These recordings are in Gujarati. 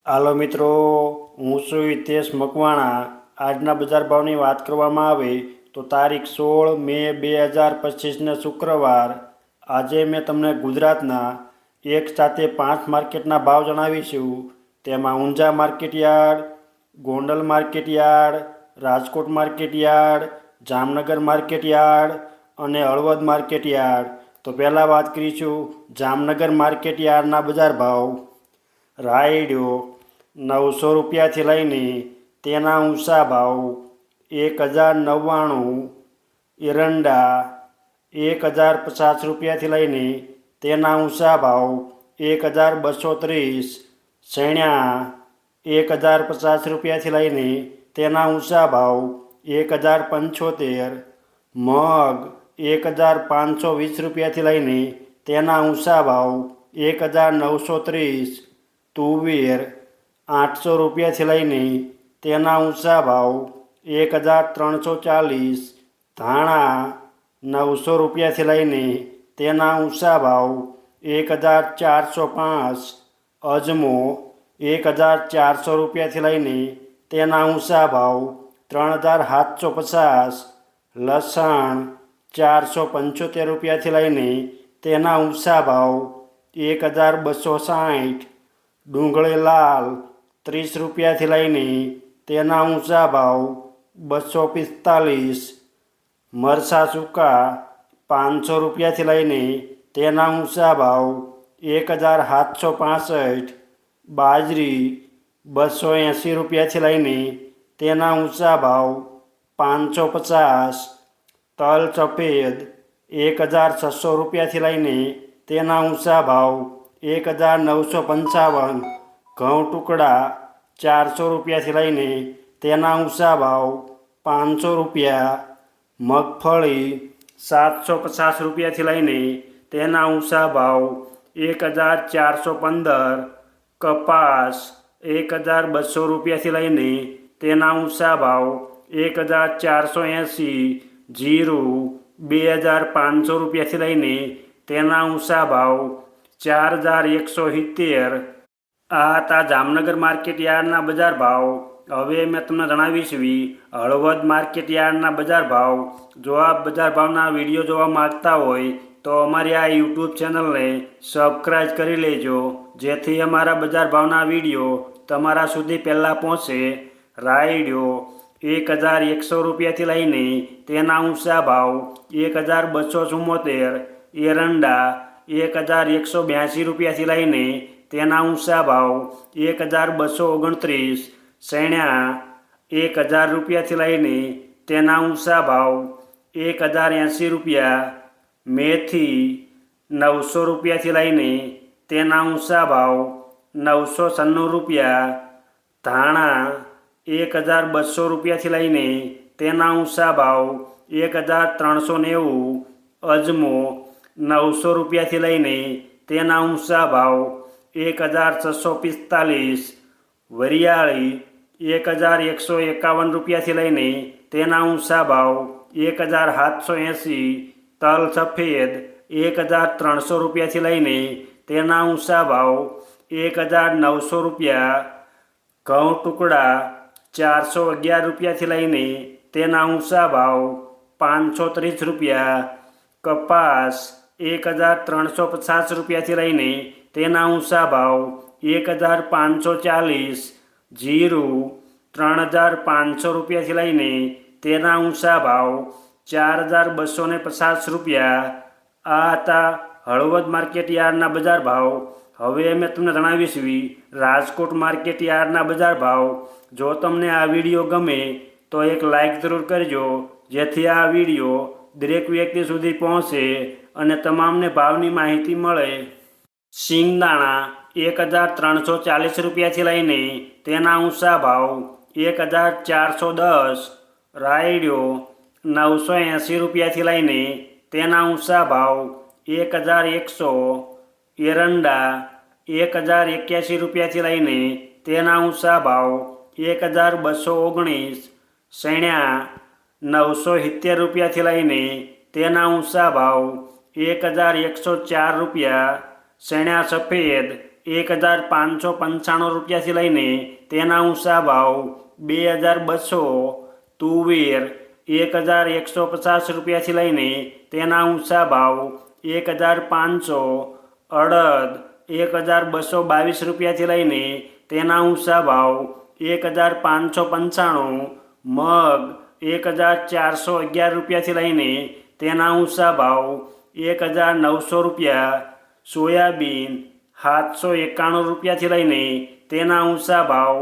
હાલો મિત્રો, હું છું હિતેશ મકવાણા। આજના બજાર ભાવની વાત કરવામાં આવે તો તારીખ 16 મે 2025ને શુક્રવાર। આજે મેં તમને ગુજરાતના એક સાથે 5 માર્કેટના ભાવ જણાવીશું। તેમાં Unjha market yard, Gondal market yard, Rajkot market yard, Jamnagar market yard અને હળવદ માર્કેટયાર્ડ। તો પહેલાં વાત કરીશું જામનગર માર્કેટયાર્ડના બજાર ભાવ। રાયડો 900 રૂપિયાથી લઈને તેના ઊંચા ભાવ 1099। એરંડા 1050 રૂપિયાથી લઈને તેના ઊંચા ભાવ 1230। સૈણા 1050 રૂપિયાથી લઈને તેના ઊંચા ભાવ 1075। મગ 1520 રૂપિયાથી લઈને તેના ઊંચા ભાવ 1930। તુવેર 800 રૂપિયાથી લઈને તેના ઊંચા ભાવ 1340। ધાણા 900 રૂપિયાથી લઈને તેના ઊંચા ભાવ 1405। અજમો 1400 રૂપિયાથી લઈને તેના ઊંચા ભાવ 3750। લસણ 475 રૂપિયાથી લઈને તેના ઊંચા ભાવ 1260। ડુંગળી લાલ 30 રૂપિયાથી લઈને તેના ઊંચા ભાવ 245। મરચાં સૂકા 500 રૂપિયાથી લઈને તેના ઊંચા ભાવ 1765। બાજરી 280 રૂપિયાથી લઈને તેના ઊંચા ભાવ 550। તલ સફેદ 1600 રૂપિયાથી લઈને તેના ઊંચા ભાવ 1955। ઘઉં ટુકડા 400 રૂપિયાથી લઈને તેના ઊંચા ભાવ 500 રૂપિયા। મગફળી 750 રૂપિયાથી લઈને તેના ઊંચા ભાવ 1415। કપાસ 1200 રૂપિયાથી લઈને તેના ઊંચા ભાવ 1480। જીરું 2500 રૂપિયાથી લઈને તેના ઊંચા ભાવ 4170। આ હતા જામનગર માર્કેટયાર્ડના બજાર ભાવ। હવે મેં તમને જણાવીશ હળવદ માર્કેટયાર્ડના બજાર ભાવ। જો આપ બજાર ભાવના વિડીયો જોવા માંગતા હોય તો અમારી આ યુટ્યુબ ચેનલને સબસ્ક્રાઈબ કરી લેજો, જેથી અમારા બજાર ભાવના વિડીયો તમારા સુધી પહેલાં પહોંચે। રાયડો 1100 રૂપિયાથી લઈને તેના ઊંચા ભાવ 1274। એરંડા 1182 રૂપિયાથી લઈને તેના ઊંચા ભાવ 1229। સૈણા 1000 રૂપિયાથી લઈને તેના ઊંચા ભાવ 1080 રૂપિયા। મેથી 900 રૂપિયાથી લઈને તેના ઊંચા ભાવ 996 રૂપિયા। ધાણા 1200 રૂપિયાથી લઈને તેના ઊંચા ભાવ 1390। અજમો 900 રૂપિયાથી લઈને તેના ઊંચા ભાવ 1645। વરિયાળી 1151 રૂપિયાથી લઈને તેના ઊંચા ભાવ 1780। તલ સફેદ 1300 રૂપિયાથી લઈને તેના ઊંચા ભાવ 1900 રૂપિયા। ઘઉં ટુકડા 411 રૂપિયાથી લઈને તેના ઊંચા ભાવ 530 રૂપિયા। કપાસ 1350 રૂપિયાથી લઈને તેના ઊંચા ભાવ 1540। જીરું 3500 રૂપિયાથી લઈને તેના ઊંચા ભાવ 4250 રૂપિયા। આ હતા હળવદ માર્કેટયાર્ડના બજાર ભાવ। હવે મેં તમને જણાવીશ રાજકોટ માર્કેટયાર્ડના બજાર ભાવ। જો તમને આ વિડીયો ગમે તો એક લાઈક જરૂર કરજો, જેથી આ વિડીયો દરેક વ્યક્તિ સુધી પહોંચે અને તમામને ભાવની માહિતી મળે। સિંગદાણા 1340 રૂપિયાથી લઈને તેના ઊંચા ભાવ 1410। રાયડો 980 રૂપિયાથી લઈને તેના ઊંચા ભાવ 1100। એરંડા 1081 રૂપિયાથી લઈને તેના ઊંચા ભાવ 1219। સૈણા 970 રૂપિયાથી લઈને તેના ઊંચા ભાવ 1104 રૂપિયા। સૈણા સફેદ 1595 રૂપિયાથી લઈને તેના ઊંચા ભાવ 2200. તુવેર 1150 રૂપિયાથી લઈને તેના ઊંચા ભાવ 1500. અડદ 1222 રૂપિયાથી લઈને તેના ઊંચા ભાવ 1595. મગ 1411 રૂપિયાથી લઈને તેના ઊંચા ભાવ 1900 રૂપિયા. સોયાબીન 791 રૂપિયાથી લઈને તેના ઊંચા ભાવ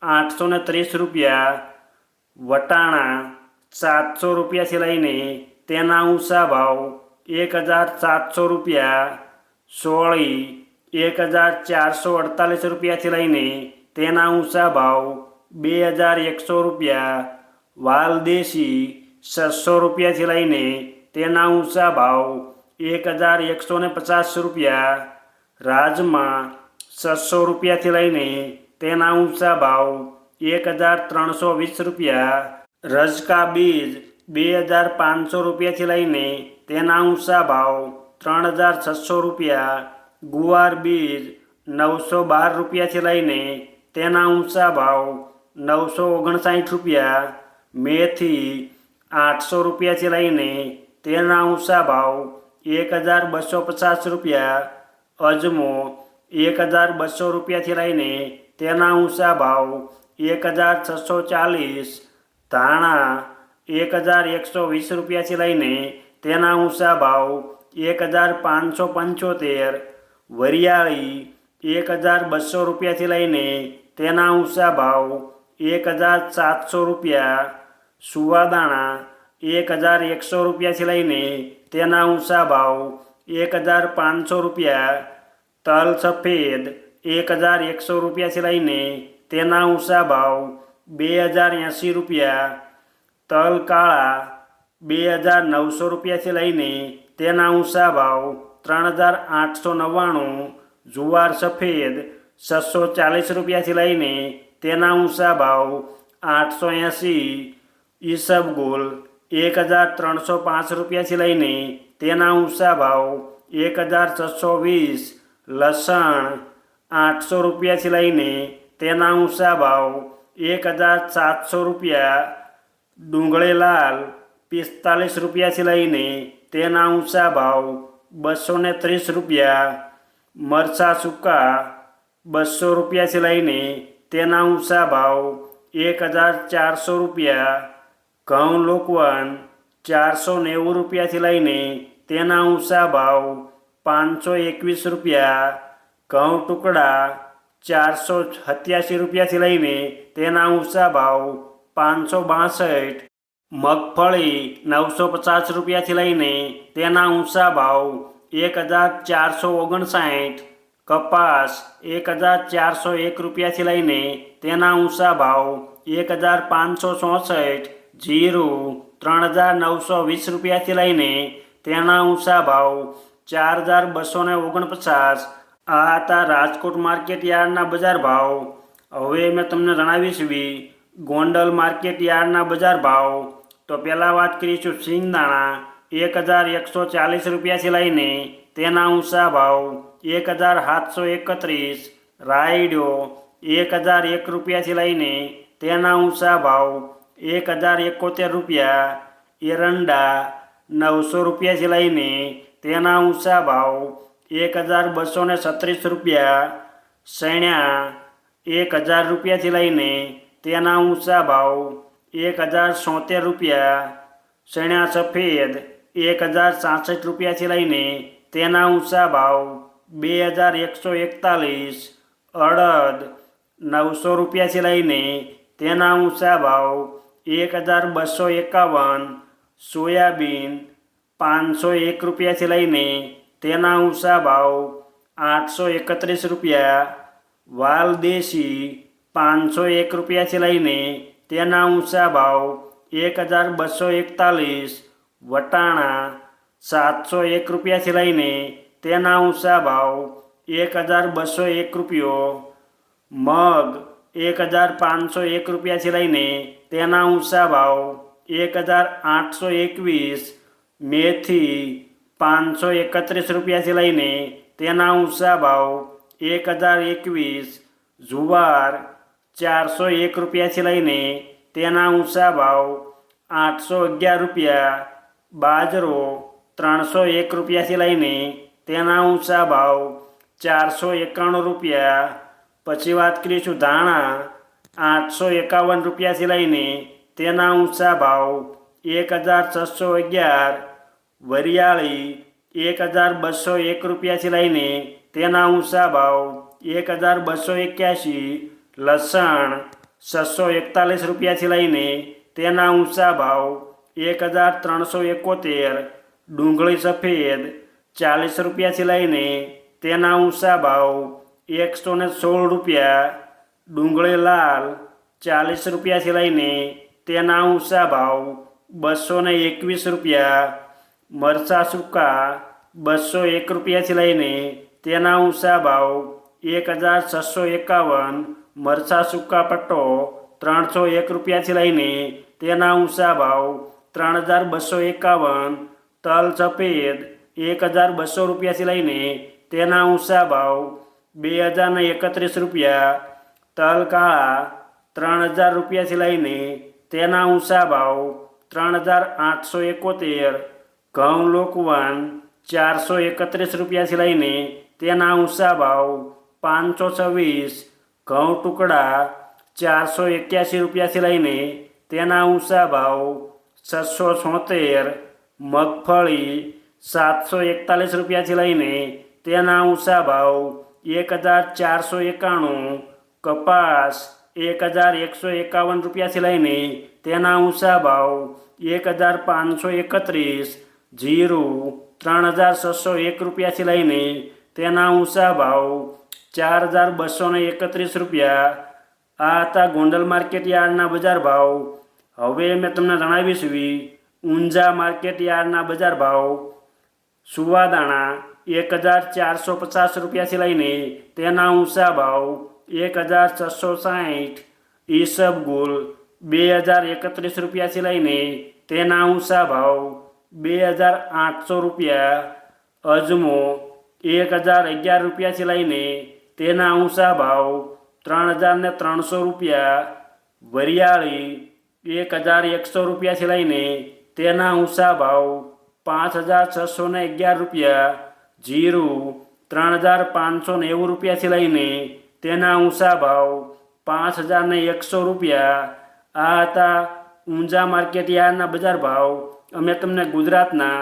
830 રૂપિયા. વટાણા 700 રૂપિયાથી લઈને તેના ઊંચા ભાવ 1700 રૂપિયા. સોળી 1448 રૂપિયાથી લઈને તેના ઊંચા ભાવ 2100 રૂપિયા. વાલદેશી 600 રૂપિયાથી લઈને તેના ઊંચા ભાવ 1150 રૂપિયા. રાજમા 600 રૂપિયાથી લઈને તેના ઊંચા ભાવ 1320 રૂપિયા. રજકા બીજ 2500 રૂપિયાથી લઈને તેના ઊંચા ભાવ 3600 રૂપિયા. ગુવાર બીજ 912 રૂપિયાથી લઈને તેના ઊંચા ભાવ 959 રૂપિયા. મેથી 800 રૂપિયાથી લઈને તેના ઊંચા ભાવ 1250 રૂપિયા. અજમો 1200 રૂપિયાથી લઈને તેના ઊંચા ભાવ 1640. ધાણા 1120 રૂપિયાથી લઈને તેના ઊંચા ભાવ 1575. વરિયાળી 1200 રૂપિયાથી લઈને તેના ઊંચા ભાવ 1700 રૂપિયા. સુવાદાણા 1100 રૂપિયાથી લઈને તેના ઊંચા ભાવ 1500 રૂપિયા. તલ સફેદ 1100 રૂપિયાથી લઈને તેના ઊંચા ભાવ 2080 રૂપિયા. તલ કાળા 2900 રૂપિયાથી લઈને તેના ઊંચા ભાવ 3899. જુવાર સફેદ 640 રૂપિયાથી લઈને તેના ઊંચા ભાવ 880. ઈસબગુલ 1305 રૂપિયાથી લઈને તેના ઊંચા ભાવ 1620. લસણ 800 રૂપિયાથી લઈને તેના ઊંચા ભાવ 1700 રૂપિયા. ડુંગળી લાલ 45 રૂપિયાથી લઈને તેના ઊંચા ભાવ 230 રૂપિયા. મરચાં સૂકા 200 રૂપિયાથી લઈને તેના ઊંચા ભાવ 1400 રૂપિયા. ઘઉં લોકવન 490 રૂપિયાથી લઈને તેના ઊંચા ભાવ 521 રૂપિયા. ઘઉં ટુકડા 487 રૂપિયાથી લઈને તેના ઊંચા ભાવ 562. મગફળી 950 રૂપિયાથી લઈને તેના ઊંચા ભાવ 1459. કપાસ 1401 રૂપિયાથી લઈને તેના ઊંચા ભાવ 1564. જીરું 3920 રૂપિયાથી લઈને તેના ઊંચા ભાવ 4249. આ હતા રાજકોટ માર્કેટ યાર્ડના બજાર ભાવ. હવે મેં તમને જણાવીશ ગોંડલ માર્કેટ યાર્ડના બજાર ભાવ. તો પહેલાં વાત કરીશું સિંગદાણા 1140 રૂપિયાથી લઈને તેના ઊંચા ભાવ 1731. રાયડો 1001 રૂપિયાથી લઈને તેના ઊંચા ભાવ 1071 રૂપિયા. એરંડા 900 રૂપિયાથી લઈને તેના ઊંચા ભાવ 1236 રૂપિયા. સૈણા 1000 રૂપિયાથી લઈને તેના ઊંચા ભાવ 1076 રૂપિયા. ચણા સફેદ 1066 રૂપિયાથી લઈને તેના ઊંચા ભાવ 2141. અડદ 900 રૂપિયાથી લઈને તેના ઊંચા ભાવ 1251. સોયાબીન 501 રૂપિયાથી લઈને તેના ઊંચા ભાવ 831 રૂપિયા. વાલદેશી 501 રૂપિયાથી લઈને તેના ઊંચા ભાવ 1241. વટાણા 701 રૂપિયાથી લઈને તેના ઊંચા ભાવ 1201 રૂપિયો. મગ 1501 રૂપિયાથી લઈને તેના ઊંચા ભાવ 1821. મેથી 531 રૂપિયાથી લઈને તેના ઊંચા ભાવ 1021, જુવાર 401 રૂપિયાથી લઈને તેના ઊંચા ભાવ 811 રૂપિયા, બાજરો 301 રૂપિયાથી લઈને તેના ઊંચા ભાવ 491 રૂપિયા. પછી વાત કરીશું ધાણા 851 રૂપિયાથી લઈને તેના ઊંચા ભાવ 1611, વરિયાળી 1201 રૂપિયાથી લઈને તેના ઊંચા ભાવ 1281, લસણ 641 રૂપિયાથી લઈને તેના ઊંચા ભાવ 1371, ડુંગળી સફેદ 40 રૂપિયાથી લઈને તેના ઊંચા ભાવ 116 રૂપિયા, ડુંગળી લાલ 40 રૂપિયાથી લઈને તેના ઊંચા ભાવ 221 રૂપિયા, મરચાં સૂકા 201 રૂપિયાથી લઈને તેના ઊંચા ભાવ 1651, મરચાં સૂકા પટ્ટો 301 રૂપિયાથી લઈને તેના ઊંચા ભાવ 3251, તલ સફેદ 1200 રૂપિયાથી લઈને તેના ઊંચા ભાવ 2031 રૂપિયા, તલ કાળા 3000 રૂપિયાથી લઈને તેના ઊંચા ભાવ 3871, ઘઉં લોકવન 431 રૂપિયાથી લઈને તેના ઊંચા ભાવ 526, ઘઉં ટુકડા 481 રૂપિયાથી લઈને તેના ઊંચા ભાવ 676, મગફળી 741 રૂપિયાથી લઈને તેના ઊંચા ભાવ 1491, કપાસ 1151 રૂપિયાથી લઈને તેના ઊંચા ભાવ 1531, જીરું 3601 રૂપિયાથી લઈને તેના ઊંચા ભાવ 4231 રૂપિયા. આ હતા ગોંડલ માર્કેટ યાર્ડના બજાર ભાવ. હવે મેં તમને જણાવીશ ઊંઝા માર્કેટ યાર્ડના બજાર ભાવ. સુવાદાણા 1450 રૂપિયાથી લઈને તેના ઊંચા ભાવ 1660, ઈસબગુલ 2031 રૂપિયાથી લઈને તેના ઊંચા ભાવ 2800 રૂપિયા, અજમો 1011 રૂપિયાથી લઈને તેના ઊંચા ભાવ 3300 રૂપિયા, વરિયાળી 1100 રૂપિયાથી લઈને તેના ઊંચા ભાવ 5611 રૂપિયા, જીરું 3590 રૂપિયાથી લઈને તેના ઊંચા ભાવ 5100 રૂપિયા. આ હતા ઊંઝા માર્કેટ યાર્ડના બજાર ભાવ. અમે તમને ગુજરાતના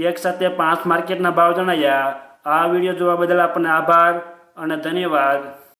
એક સાથે 5 માર્કેટના ભાવ જણાવ્યા. આ વિડીયો જોવા બદલ આપણને આભાર અને ધન્યવાદ.